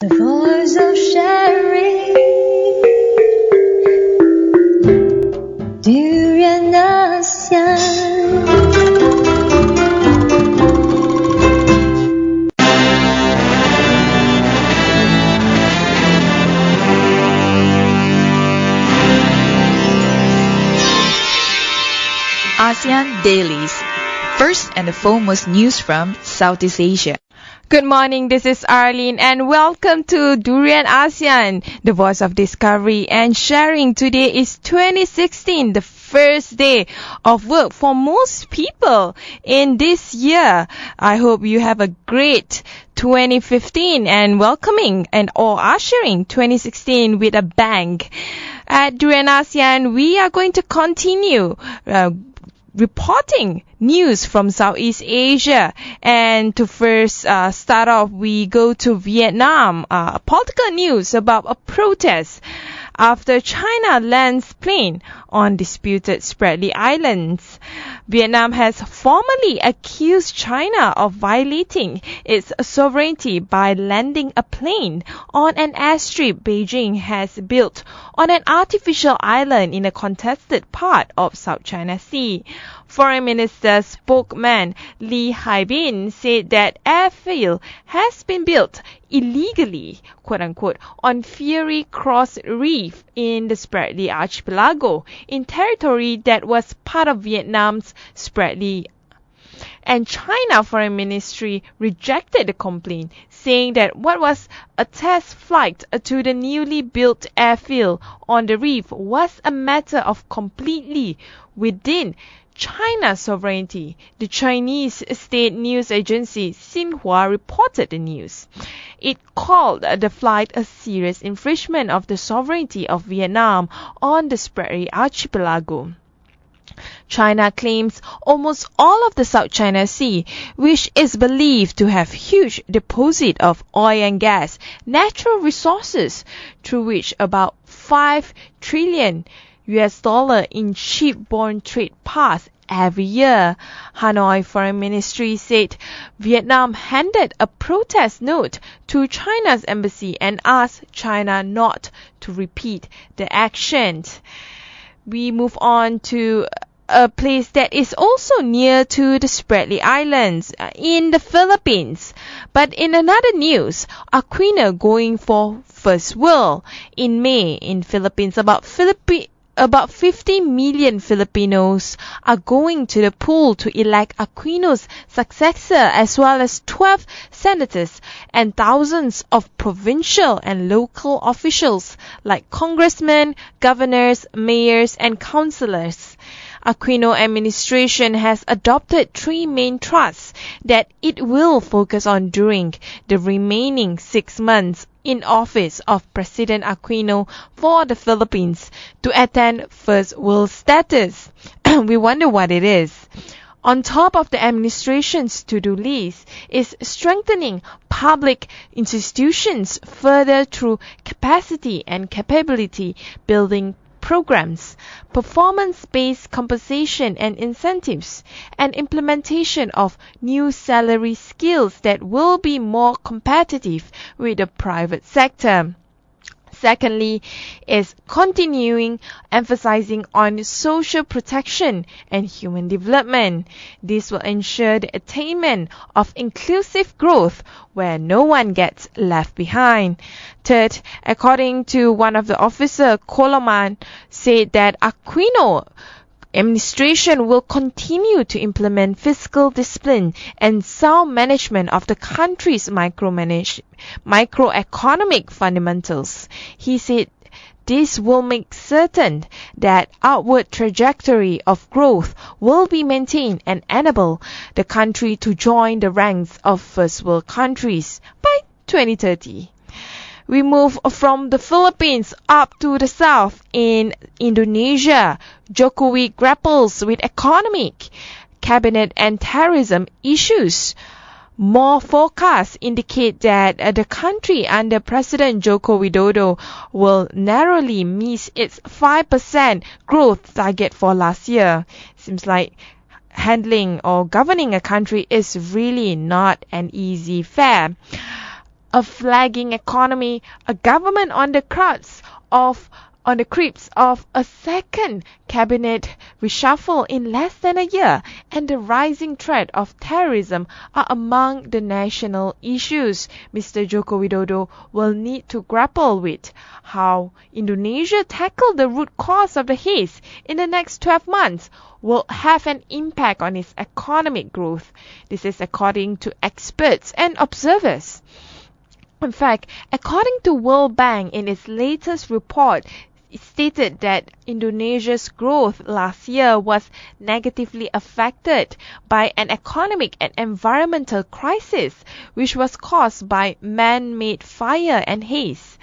The voice of sharing Durian ASEAN. ASEAN Dailies. First and the foremost news from Southeast Asia. Good morning, this is Arlene and welcome to Durian ASEAN, the voice of discovery and sharing. Today is 2016, the first day of work for most people in this year. I hope you have a great 2015 and welcoming and or ushering 2016 with a bang. At Durian ASEAN, we are going to continue reporting news from Southeast Asia. And to first start off, we go to Vietnam. Political news about a protest after China lands plane on disputed Spratly Islands. Vietnam has formally accused China of violating its sovereignty by landing a plane on an airstrip Beijing has built on an artificial island in a contested part of South China Sea. Foreign Minister spokesman Lee Hai-bin said that airfield has been built illegally, quote-unquote, on Fiery Cross Reef in the Spratly Archipelago, in territory that was part of Vietnam's Spratly. And China Foreign Ministry rejected the complaint, saying that what was a test flight to the newly built airfield on the reef was a matter of completely within China's sovereignty. The Chinese state news agency Xinhua reported the news. It called the flight a serious infringement of the sovereignty of Vietnam on the Spratly Archipelago. China claims almost all of the South China Sea, which is believed to have huge deposit of oil and gas, natural resources, through which about $5 trillion in shipborne trade pass every year. Hanoi Foreign Ministry said Vietnam handed a protest note to China's embassy and asked China not to repeat the action. We move on to a place that is also near to the Spratly Islands in the Philippines. But in another news, Aquino going for first world. In May in Philippines, about 50 million Filipinos are going to the poll to elect Aquino's successor, as well as 12 senators and thousands of provincial and local officials like congressmen, governors, mayors, and councillors. Aquino administration has adopted three main thrusts that it will focus on during the remaining 6 months in office of President Aquino for the Philippines to attain first world status. We wonder what it is. On top of the administration's to-do list is strengthening public institutions further through capacity and capability building programs, performance-based compensation and incentives, and implementation of new salary scales that will be more competitive with the private sector. Secondly, is continuing emphasizing on social protection and human development. This will ensure the attainment of inclusive growth where no one gets left behind. Third, according to one of the officers, Koloman said that Aquino administration will continue to implement fiscal discipline and sound management of the country's microeconomic fundamentals. He said this will make certain that upward trajectory of growth will be maintained and enable the country to join the ranks of first world countries by 2030. We move from the Philippines up to the south in Indonesia. Jokowi grapples with economic, cabinet and terrorism issues. More forecasts indicate that the country under President Joko Widodo will narrowly miss its 5% growth target for last year. Seems like handling or governing a country is really not an easy affair. a flagging economy, a government on the crisp of a second cabinet reshuffle in less than a year, and the rising threat of terrorism are among the national issues Mr. Joko Widodo will need to grapple with. How Indonesia tackle the root cause of the haze in the next 12 months will have an impact on its economic growth. This is according to experts and observers. In fact, according to World Bank in its latest report, it stated that Indonesia's growth last year was negatively affected by an economic and environmental crisis, which was caused by man-made fire and haze.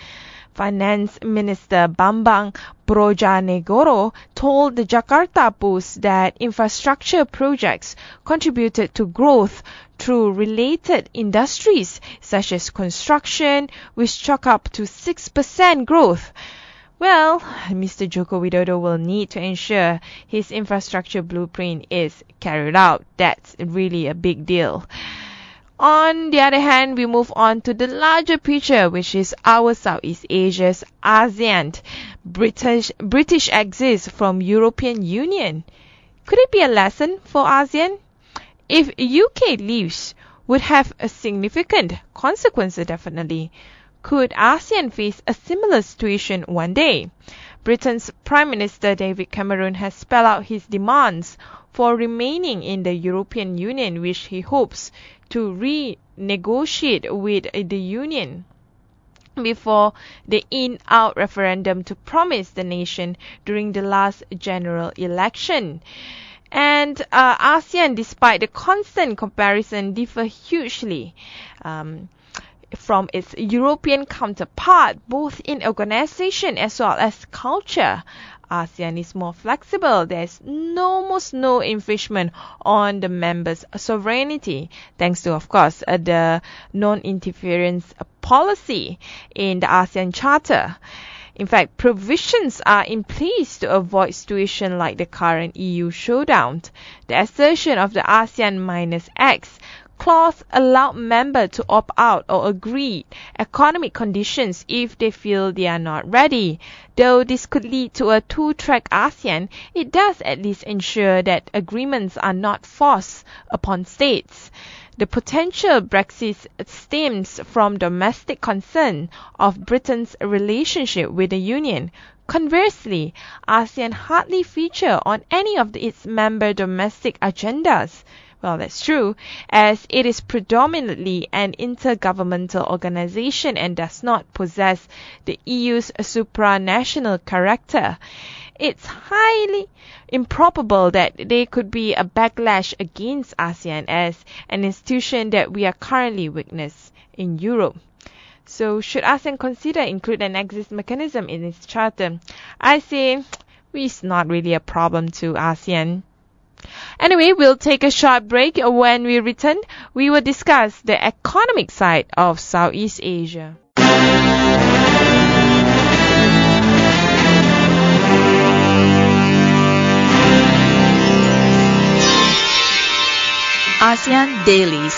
Finance Minister Bambang Brojanegoro told the Jakarta Post that infrastructure projects contributed to growth through related industries such as construction, which chalk up to 6% growth. Well, Mr. Joko Widodo will need to ensure his infrastructure blueprint is carried out. That's really a big deal. On the other hand, we move on to the larger picture, which is our Southeast Asia's ASEAN, British exit from European Union. Could it be a lesson for ASEAN? If UK leaves, would have a significant consequences definitely. Could ASEAN face a similar situation one day? Britain's Prime Minister David Cameron has spelled out his demands for remaining in the European Union, which he hopes to renegotiate with the Union before the in-out referendum to promise the nation during the last general election. And ASEAN, despite the constant comparison, differ hugely from its European counterpart, both in organization as well as culture. ASEAN is more flexible. There's almost no infringement on the members' sovereignty, thanks to, of course, the non-interference policy in the ASEAN Charter. In fact, provisions are in place to avoid situations like the current EU showdown. The assertion of the ASEAN minus X clause allow members to opt out or agree economic conditions if they feel they are not ready. Though this could lead to a two-track ASEAN, it does at least ensure that agreements are not forced upon states. The potential Brexit stems from domestic concern of Britain's relationship with the Union. Conversely, ASEAN hardly feature on any of its member domestic agendas. Well, that's true, as it is predominantly an intergovernmental organization and does not possess the EU's supranational character. It's highly improbable that there could be a backlash against ASEAN as an institution that we are currently witnessing in Europe. So, should ASEAN consider include an exit mechanism in its charter? I say it's not really a problem to ASEAN. Anyway, we'll take a short break. When we return, we will discuss the economic side of Southeast Asia. ASEAN Dailies.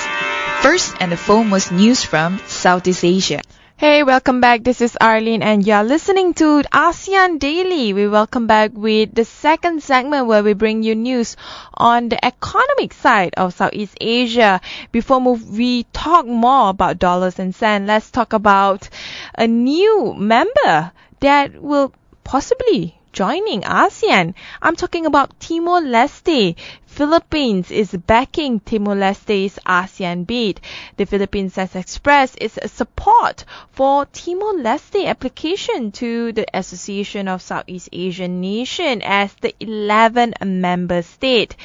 First and foremost news from Southeast Asia. Hey, welcome back. This is Arlene and you're listening to ASEAN Daily. We welcome back with the second segment where we bring you news on the economic side of Southeast Asia. Before we talk more about dollars and cents, let's talk about a new member that will possibly joining ASEAN. I'm talking about Timor-Leste. Philippines is backing Timor-Leste's ASEAN bid. The Philippines has expressed its support for Timor-Leste application to the Association of Southeast Asian Nations as the 11th member state.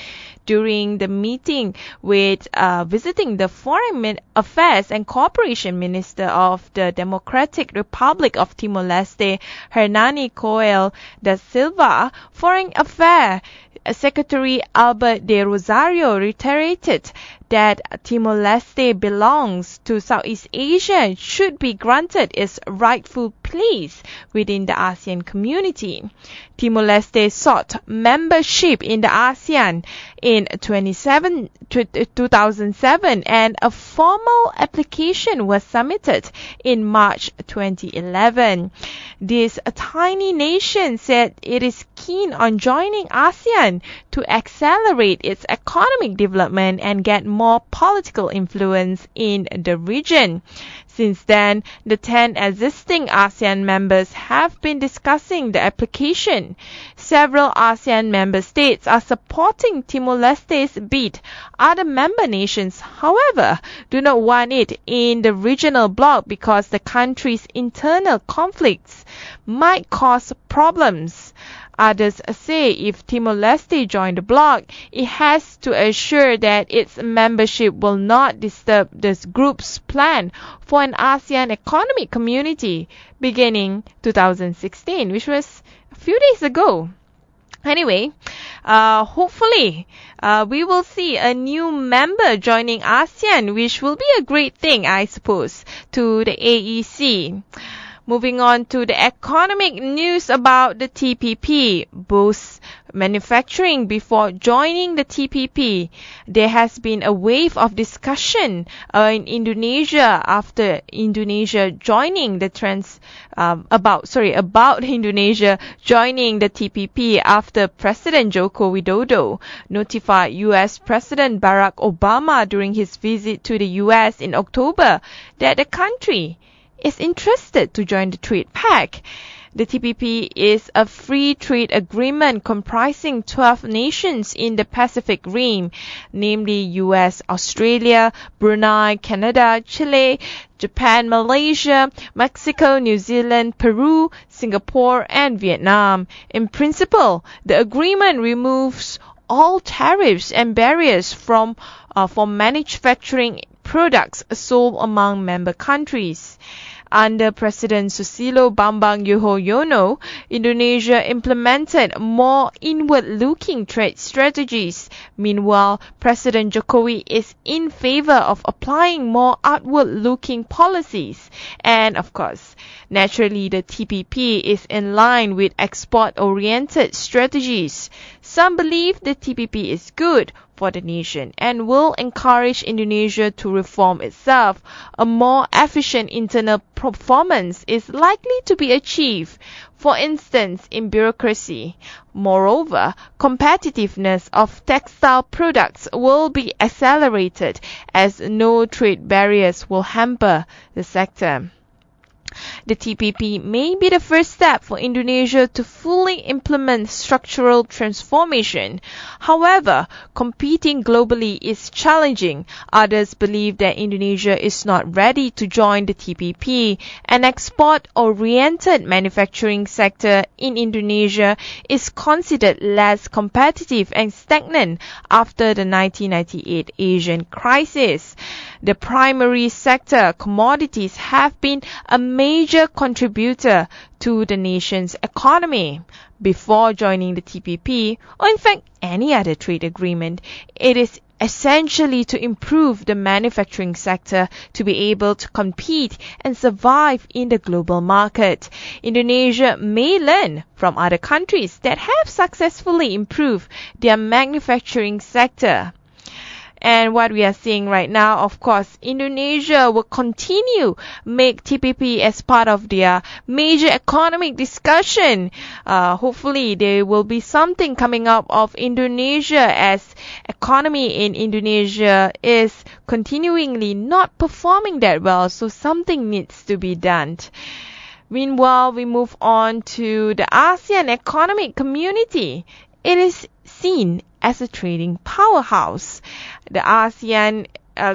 During the meeting with visiting the Foreign Affairs and Cooperation Minister of the Democratic Republic of Timor-Leste, Hernani Coel da Silva, Foreign Affairs Secretary Albert de Rosario reiterated that Timor-Leste belongs to Southeast Asia should be granted its rightful place within the ASEAN community. Timor-Leste sought membership in the ASEAN in 2007 and a formal application was submitted in March 2011. This tiny nation said it is keen on joining ASEAN to accelerate its economic development and get more political influence in the region. Since then, the 10 existing ASEAN members have been discussing the application. Several ASEAN member states are supporting Timor-Leste's bid. Other member nations, however, do not want it in the regional bloc because the country's internal conflicts might cause problems. Others say if Timor-Leste joins the bloc, it has to assure that its membership will not disturb this group's plan for an ASEAN economic community beginning 2016, which was a few days ago. Anyway, hopefully, we will see a new member joining ASEAN, which will be a great thing, I suppose, to the AEC. Moving on to the economic news about the TPP, boosts manufacturing before joining the TPP. There has been a wave of discussion in Indonesia after Indonesia joining the about Indonesia joining the TPP after President Jokowi notified US President Barack Obama during his visit to the US in October that the country is interested to join the trade pact. The TPP is a free trade agreement comprising 12 nations in the Pacific Rim, namely US, Australia, Brunei, Canada, Chile, Japan, Malaysia, Mexico, New Zealand, Peru, Singapore, and Vietnam. In principle, the agreement removes all tariffs and barriers for manufacturing products sold among member countries. Under President Susilo Bambang Yudhoyono, Indonesia implemented more inward-looking trade strategies. Meanwhile, President Jokowi is in favor of applying more outward-looking policies. And of course, naturally, the TPP is in line with export-oriented strategies. Some believe the TPP is good for the nation and will encourage Indonesia to reform itself. A more efficient internal performance is likely to be achieved, for instance, in bureaucracy. Moreover, competitiveness of textile products will be accelerated as no trade barriers will hamper the sector. The TPP may be the first step for Indonesia to fully implement structural transformation. However, competing globally is challenging. Others believe that Indonesia is not ready to join the TPP. An export-oriented manufacturing sector in Indonesia is considered less competitive and stagnant after the 1998 Asian crisis. The primary sector commodities have been a major contributor to the nation's economy. Before joining the TPP, or in fact any other trade agreement, it is essentially to improve the manufacturing sector to be able to compete and survive in the global market. Indonesia may learn from other countries that have successfully improved their manufacturing sector. And what we are seeing right now, of course, Indonesia will continue make TPP as part of their major economic discussion. Hopefully, there will be something coming up of Indonesia as economy in Indonesia is continuingly not performing that well. So something needs to be done. Meanwhile, we move on to the ASEAN Economic Community. It is seen as a trading powerhouse. The ASEAN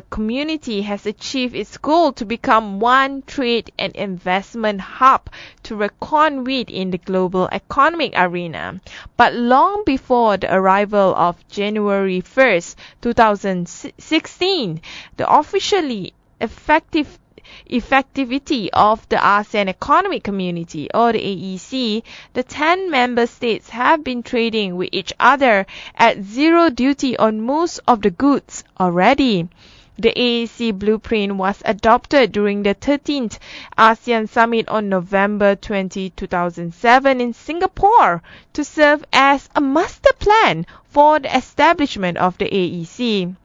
community has achieved its goal to become one trade and investment hub to reckon with in the global economic arena. But long before the arrival of January 1st, 2016, the officially effective effectivity of the ASEAN Economic Community, or the AEC, the 10 member states have been trading with each other at zero duty on most of the goods already. The AEC blueprint was adopted during the 13th ASEAN Summit on November 20, 2007 in Singapore to serve as a master plan for the establishment of the AEC.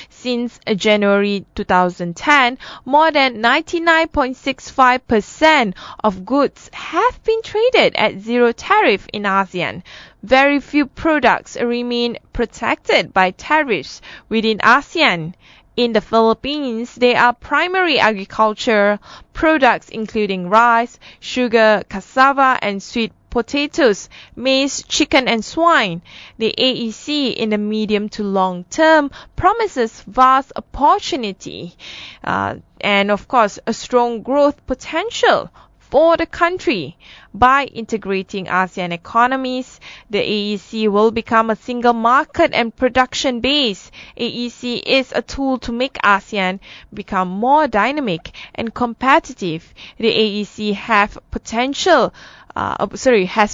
Since January 2010, more than 99.65% of goods have been traded at zero tariff in ASEAN. Very few products remain protected by tariffs within ASEAN. In the Philippines, they are primary agriculture products including rice, sugar, cassava, and sweet potatoes, maize, chicken, and swine. The AEC in the medium to long term promises vast opportunity and, of course, a strong growth potential for the country. By integrating ASEAN economies, the AEC will become a single market and production base. AEC is a tool to make ASEAN become more dynamic and competitive. The AEC has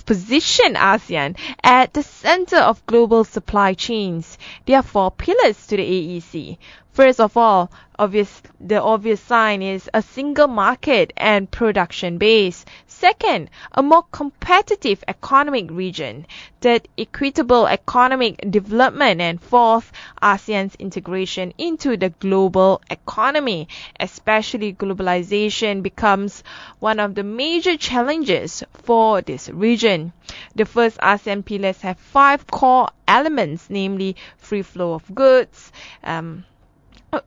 positioned ASEAN at the center of global supply chains. There are 4 pillars to the AEC. First of all, the obvious sign is a single market and production base. Second, a more competitive economic region. Third, equitable economic development. And fourth, ASEAN's integration into the global economy. Especially globalization becomes one of the major challenges for this region. The first ASEAN pillars have 5 core elements, namely free flow of goods,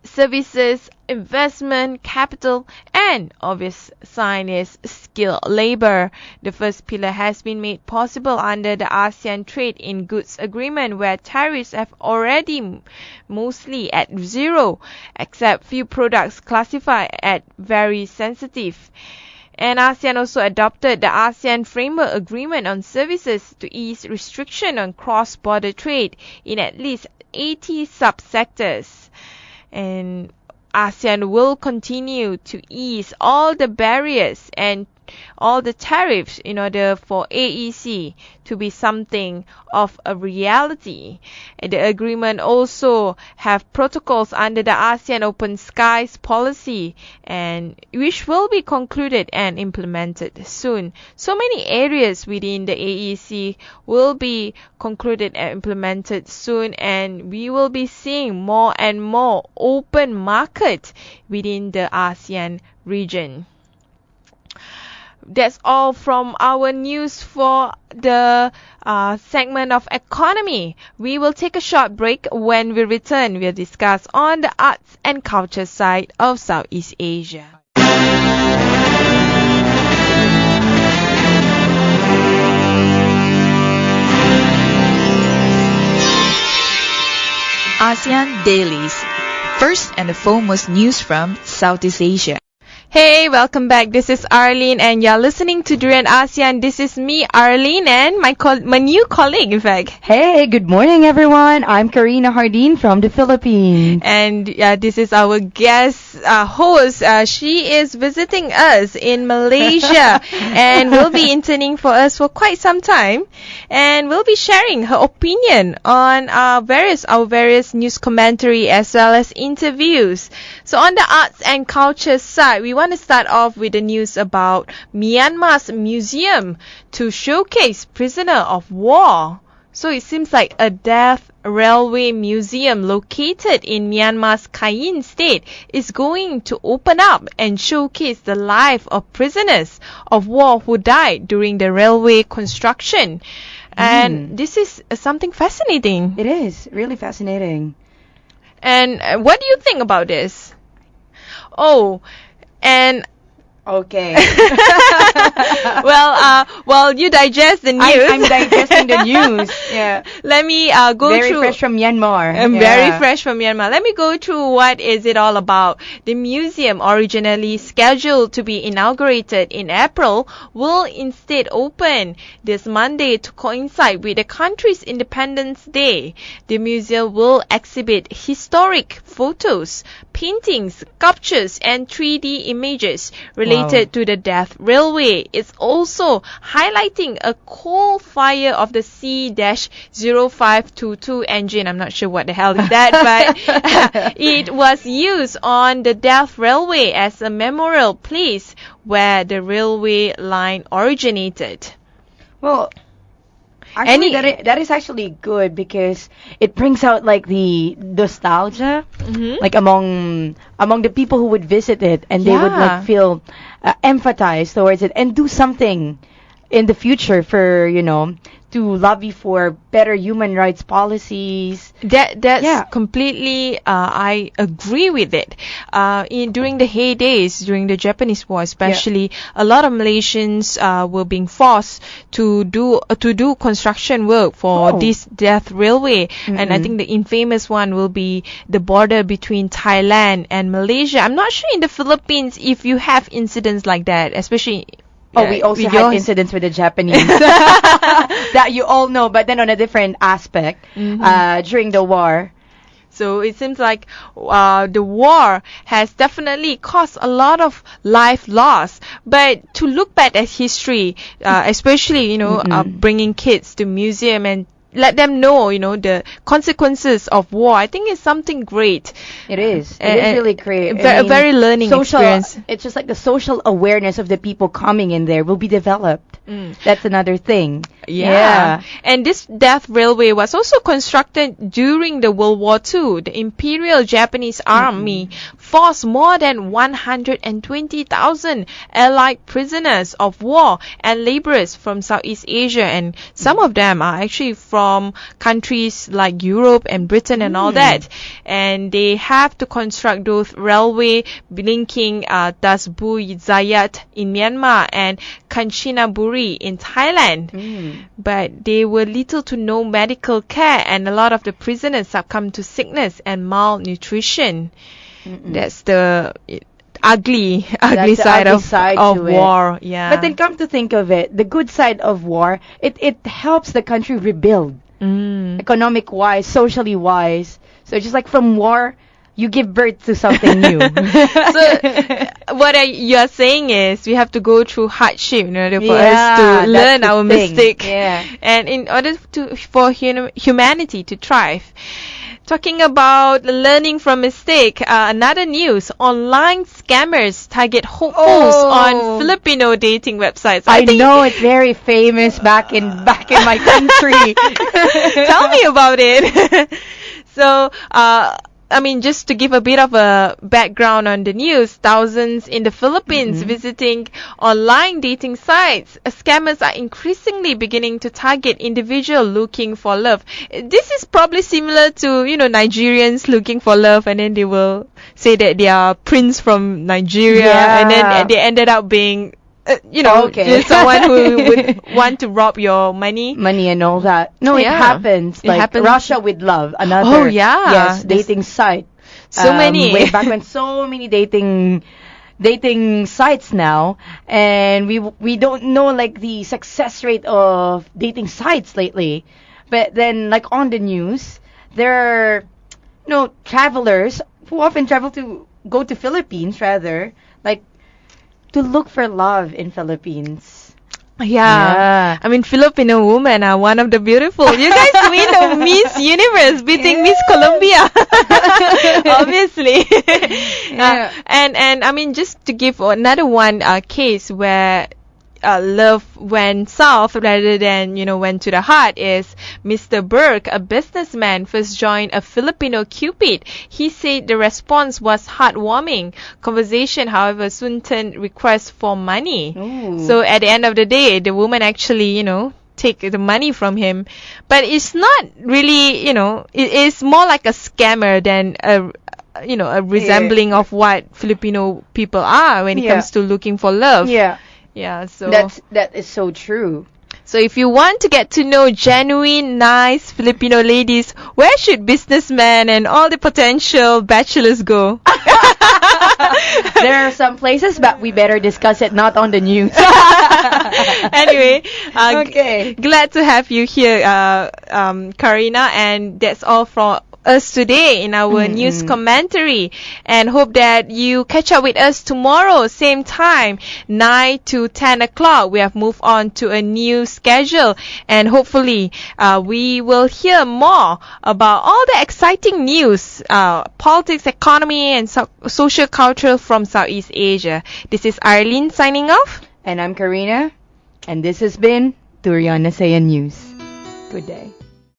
services, investment, capital, and obvious sign is skilled labor. The first pillar has been made possible under the ASEAN Trade in Goods Agreement, where tariffs have already mostly at zero, except few products classified as very sensitive. And ASEAN also adopted the ASEAN Framework Agreement on Services to ease restriction on cross-border trade in at least 80 subsectors. And ASEAN will continue to ease all the barriers and all the tariffs in order for AEC to be something of a reality. The agreement also have protocols under the ASEAN Open Skies policy, and which will be concluded and implemented soon. So many areas within the AEC will be concluded and implemented soon, and we will be seeing more and more open market within the ASEAN region. That's all from our news for the segment of economy. We will take a short break. When we return, we'll discuss on the arts and culture side of Southeast Asia. ASEAN Dailies. First and the foremost news from Southeast Asia. Hey, welcome back. This is Arlene, and you're listening to Durian ASEAN. This is me, Arlene, and my new colleague, in fact. Hey, good morning, everyone. I'm Karina Hardin from the Philippines. And this is our guest host. She is visiting us in Malaysia and will be interning for us for quite some time. And will be sharing her opinion on our various news commentary as well as interviews. So on the arts and culture side, we want to start off with the news about Myanmar's museum to showcase prisoner of war. So it seems like a death railway museum located in Myanmar's Kayin state is going to open up and showcase the life of prisoners of war who died during the railway construction. And this is something fascinating. It is really fascinating. And what do you think about this? Oh, and okay. Well, you digest the news. I'm digesting the news. Yeah. Let me go through. Very fresh from Myanmar. Very fresh from Myanmar. Let me go through what is it all about. The museum, originally scheduled to be inaugurated in April, will instead open this Monday to coincide with the country's Independence Day. The museum will exhibit historic photos, paintings, sculptures, and 3D images related to the Death Railway. It's also highlighting a coal fire of the C-0522 engine. I'm not sure what the hell is that, but it was used on the Death Railway as a memorial place where the railway line originated. Well, actually, that is actually good because it brings out like the nostalgia, like among the people who would visit it, and they would like feel empathized towards it and do something in the future for to lobby for better human rights policies. That's completely, I agree with it. During the heydays, during the Japanese War especially, a lot of Malaysians were being forced to do construction work for this Death Railway. And I think the infamous one will be the border between Thailand and Malaysia. I'm not sure in the Philippines if you have incidents like that, especially... we also had incidents with the Japanese that you all know, but then on a different aspect during the war. So it seems like the war has definitely caused a lot of life loss. But to look back at history, especially bringing kids to museum and let them know, the consequences of war, I think is something great. It is. It is really great. A very learning experience. It's just like the social awareness of the people coming in there will be developed. That's another thing. Yeah. And this Death Railway was also constructed during the World War II. The Imperial Japanese Army forced more than 120,000 Allied prisoners of war and laborers from Southeast Asia, and some of them are actually from countries like Europe and Britain and all that. And they have to construct those railway linking Dasbu Zayat in Myanmar and Kanchanaburi in Thailand. But they were little to no medical care, and a lot of the prisoners succumbed to sickness and malnutrition. That's the ugly side of war. Yeah. But then come to think of it, the good side of war, it helps the country rebuild, economic wise, socially wise. So just like from war, you give birth to something new. So what you're saying is we have to go through hardship in order for us to learn our mistake, and in order for humanity to thrive. Talking about learning from mistake, another news: online scammers target hopefuls on Filipino dating websites. I know it's very famous back in my country. Tell me about it. So, just to give a bit of a background on the news, thousands in the Philippines visiting online dating sites. Scammers are increasingly beginning to target individuals looking for love. This is probably similar to, Nigerians looking for love, and then they will say that they are prince from Nigeria, and then they ended up being someone who would want to rob your money and all that. No, it happens. It happens. Russia with Love, another dating site. So many. Way back when, so many dating sites now, and we don't know like the success rate of dating sites lately. But then like on the news, there are travelers who often go to Philippines rather, like to look for love in Philippines. Yeah. Filipino women are one of the beautiful. You guys win the Miss Universe, beating Miss Colombia. Obviously. And just to give another one case where love went south rather than, went to the heart is Mr. Burke, a businessman, first joined a Filipino Cupid. He said the response was heartwarming. Conversation, however, soon turned requests for money. Ooh. So at the end of the day, the woman actually, take the money from him. But it's not really, it is more like a scammer than a resembling of what Filipino people are when it comes to looking for love. Yeah, so that is so true. So if you want to get to know genuine, nice Filipino ladies, where should businessmen and all the potential bachelors go? There are some places, but we better discuss it not on the news. Anyway, glad to have you here, Karina, and that's all us today in our news commentary, and hope that you catch up with us tomorrow, same time, 9 to 10 o'clock. We have moved on to a new schedule, and hopefully we will hear more about all the exciting news, politics, economy, and socio-cultural from Southeast Asia. This is Arlene signing off. And I'm Karina, and this has been Durian ASEAN News. Good day.